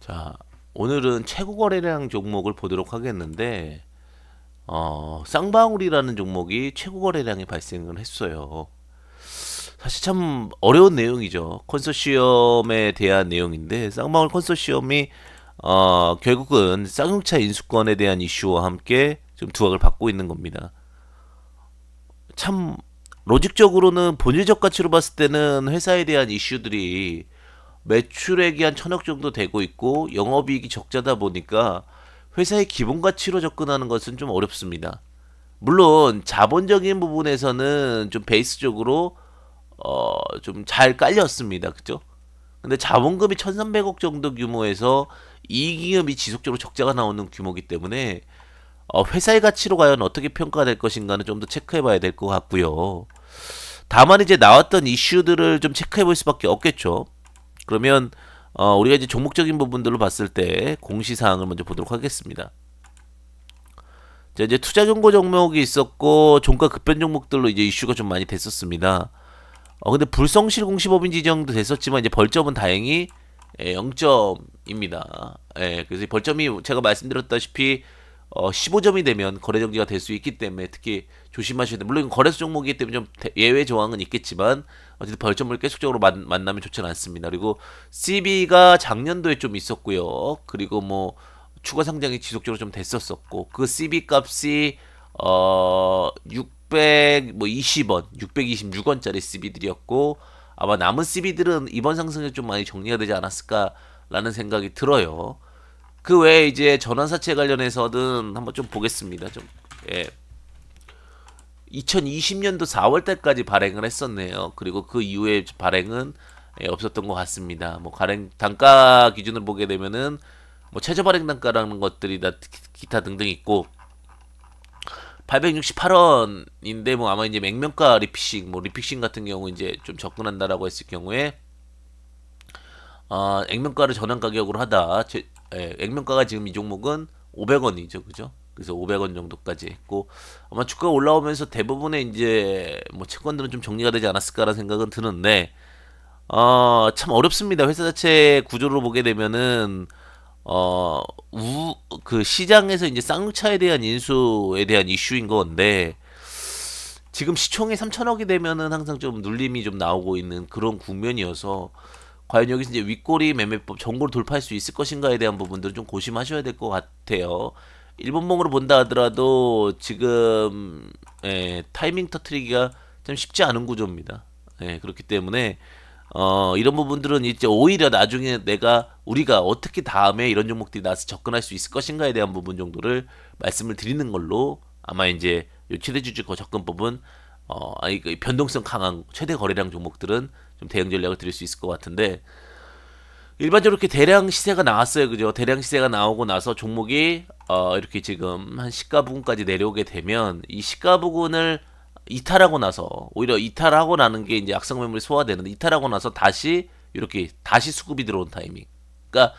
자, 오늘은 최고 거래량 종목을 보도록 하겠는데, 쌍방울이라는 종목이 최고 거래량이 발생을 했어요. 사실 참 어려운 내용이죠. 컨소시엄에 대한 내용인데, 쌍방울 컨소시엄이, 결국은 쌍용차 인수권에 대한 이슈와 함께 좀 두각을 받고 있는 겁니다. 참, 로직적으로는 본질적 가치로 봤을 때는 회사에 대한 이슈들이 매출액이 한 천억 정도 되고 있고 영업이익이 적자다 보니까 회사의 기본 가치로 접근하는 것은 좀 어렵습니다. 물론 자본적인 부분에서는 좀 베이스적으로 좀 잘 깔렸습니다. 그죠? 근데 자본금이 1300억 정도 규모에서 이익잉여이 지속적으로 적자가 나오는 규모이기 때문에 회사의 가치로 과연 어떻게 평가될 것인가는 좀 더 체크해 봐야 될 것 같고요. 다만 이제 나왔던 이슈들을 좀 체크해 볼 수밖에 없겠죠. 그러면 우리가 이제 종목적인 부분들로 봤을 때 공시사항을 먼저 보도록 하겠습니다. 자, 이제 투자 정보 종목이 있었고 종가 급변 종목들로 이제 이슈가 좀 많이 됐었습니다. 근데 불성실 공시법인 지정도 됐었지만 이제 벌점은 다행히 0점입니다. 그래서 이 벌점이 제가 말씀드렸다시피 15점이 되면 거래 정지가 될 수 있기 때문에 특히 조심하셔야 돼요. 물론 이건 거래소 종목이기 때문에 좀 예외 조항은 있겠지만 어쨌든 벌점을 계속적으로 만나면 좋지는 않습니다. 그리고 CB가 작년도에 좀 있었고요. 그리고 뭐 추가 상장이 지속적으로 좀 됐었었고 그 CB 값이 620원, 626원짜리 CB들이었고 아마 남은 CB들은 이번 상승에 좀 많이 정리가 되지 않았을까라는 생각이 들어요. 그 외에 이제 전환사채 관련해서는 한번 좀 보겠습니다. 좀 2020년도 4월 달까지 발행을 했었네요. 그리고 그 이후에 발행은 없었던 것 같습니다. 뭐 발행 단가 기준을 보게 되면은 뭐 최저 발행 단가라는 것들이 다 기타 등등 있고 868원인데 뭐 아마 이제 액면가 리피싱 뭐 리피싱 같은 경우 이제 좀 접근한다라고 했을 경우에 액면가를 전환 가격으로 하다. 액면가가 지금 이 종목은 500원이죠, 그죠? 그래서 500원 정도까지 했고 아마 주가가 올라오면서 대부분의 이제 뭐 채권들은 좀 정리가 되지 않았을까라는 생각은 드는데 참 어렵습니다. 회사 자체 구조를 보게 되면은 그 시장에서 이제 쌍차에 대한 인수에 대한 이슈인 건데 지금 시총이 3천억이 되면은 항상 좀 눌림이 좀 나오고 있는 그런 국면이어서 과연 여기서 이제 윗꼬리 매매법 정보를 돌파할 수 있을 것인가에 대한 부분들은 좀 고심하셔야 될 것 같아요. 일본봉으로 본다 하더라도 지금 타이밍 터트리기가 참 쉽지 않은 구조입니다. 그렇기 때문에 이런 부분들은 이제 오히려 나중에 우리가 어떻게 다음에 이런 종목들이 나서 접근할 수 있을 것인가에 대한 부분 정도를 말씀을 드리는 걸로 아마 이제 요 최대주주 접근법은 그 변동성 강한 최대 거래량 종목들은 좀 대응 전략을 드릴 수 있을 것 같은데 일반적으로 이렇게 대량 시세가 나왔어요, 그죠? 대량 시세가 나오고 나서 종목이 이렇게 지금 한 시가 부근까지 내려오게 되면 이 시가 부근을 이탈하고 나서 오히려 이탈하고 나는 게 이제 악성 매물이 소화되는데 이탈하고 나서 다시 이렇게 다시 수급이 들어온 타이밍. 그러니까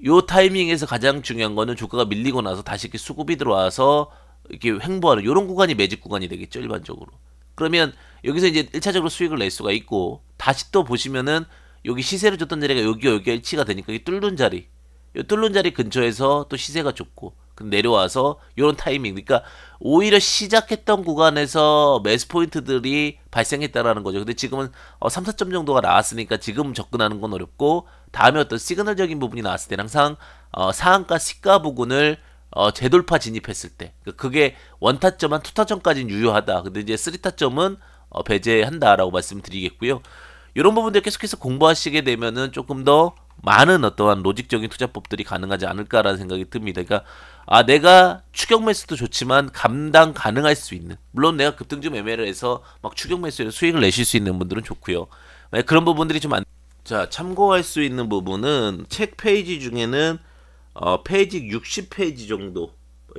요 타이밍에서 가장 중요한 거는 주가가 밀리고 나서 다시 이렇게 수급이 들어와서 이렇게 횡보하는 요런 구간이 매집 구간이 되겠죠, 일반적으로. 그러면 여기서 이제 1차적으로 수익을 낼 수가 있고 다시 또 보시면은 여기 시세를 줬던 자리가 여기가 일치가 되니까 이 뚫는 자리 이 뚫는 자리 근처에서 또 시세가 좋고 내려와서 요런 타이밍 그러니까 오히려 시작했던 구간에서 매수 포인트들이 발생했다라는 거죠. 근데 지금은 3, 4점 정도가 나왔으니까 지금 접근하는 건 어렵고 다음에 어떤 시그널적인 부분이 나왔을 때 항상 상한가 시가 부근을 재돌파 진입했을 때 그게 원타점 한 투타점까지는 유효하다. 근데 이제 쓰리타점은 배제한다라고 말씀드리겠고요. 이런 부분들 계속해서 공부하시게 되면은 조금 더 많은 어떠한 로직적인 투자법들이 가능하지 않을까라는 생각이 듭니다. 그러니까 내가 추격 매수도 좋지만 감당 가능할 수 있는 물론 내가 급등주 매매를 해서 막 추격 매수에 수익을 내실 수 있는 분들은 좋고요. 그런 부분들이 좀 자, 참고할 수 있는 부분은 책 페이지 중에는 페이지 60페이지 정도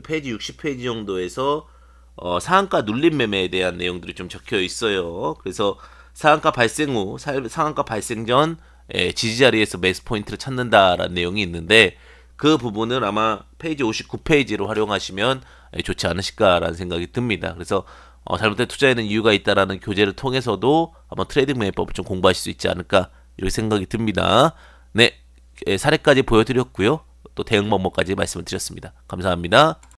페이지 60페이지 정도에서 상한가 눌림 매매에 대한 내용들이 좀 적혀 있어요. 그래서 상한가 발생 후 상한가 발생 전 지지 자리에서 매수 포인트를 찾는다라는 내용이 있는데 그 부분은 아마 페이지 59페이지로 활용하시면 좋지 않으실까라는 생각이 듭니다. 그래서 잘못된 투자에는 이유가 있다라는 교재를 통해서도 아마 트레이딩 매매법을 좀 공부하실 수 있지 않을까 이렇게 생각이 듭니다. 네, 사례까지 보여드렸고요. 또 대응 방법까지 말씀을 드렸습니다. 감사합니다.